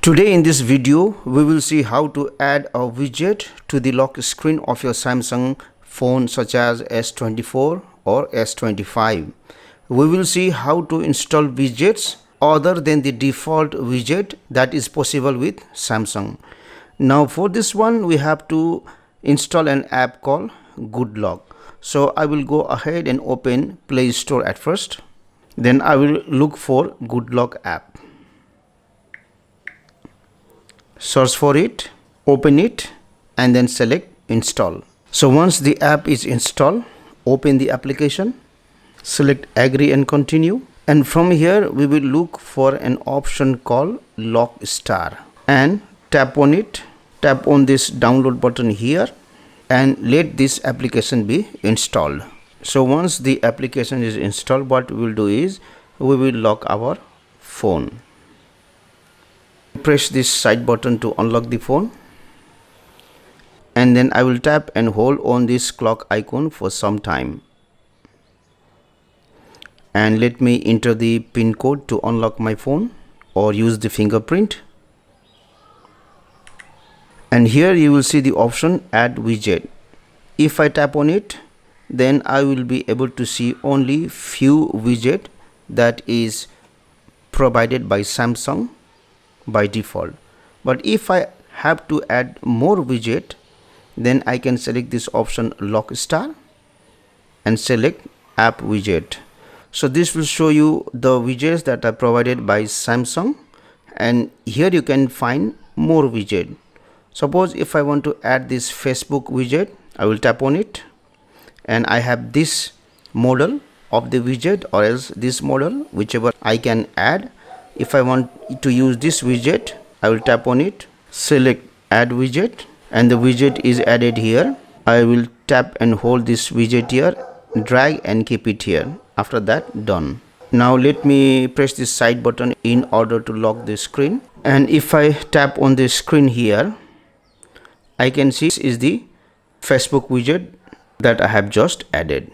Today in this video, we will see how to add a widget to the lock screen of your Samsung phone such as S24 or S25. We will see how to install widgets other than the default widget that is possible with Samsung. Now for this one, we have to install an app called GoodLuck. So I will go ahead and open Play Store at first. Then I will look for GoodLuck App. Search for it, open it, and then select install. So once the app is installed, open the application, select agree and continue, and from here we will look for an option called LockStar and tap on it. Tap on this download button here and let this application be installed. So once the application is installed, what we will do is we will lock our phone. Press this side button to unlock the phone, and then I will tap and hold on this clock icon for some time, and let me enter the PIN code to unlock my phone or use the fingerprint. And here you will see the option add widget. If I tap on it, then I will be able to see only few widget that is provided by Samsung by default. But if I have to add more widget, then I can select this option LockStar and select app widget. So this will show you the widgets that are provided by Samsung, and here you can find more widget. Suppose if I want to add this Facebook widget, I will tap on it, and I have this model of the widget or else this model, whichever I can add. If I want to use this widget, I will tap on it, select add widget, and the widget is added here. I will tap and hold this widget here, drag and keep it here. After that, done. Now let me press this side button in order to lock the screen, and if I tap on the screen here, I can see this is the Facebook widget that I have just added.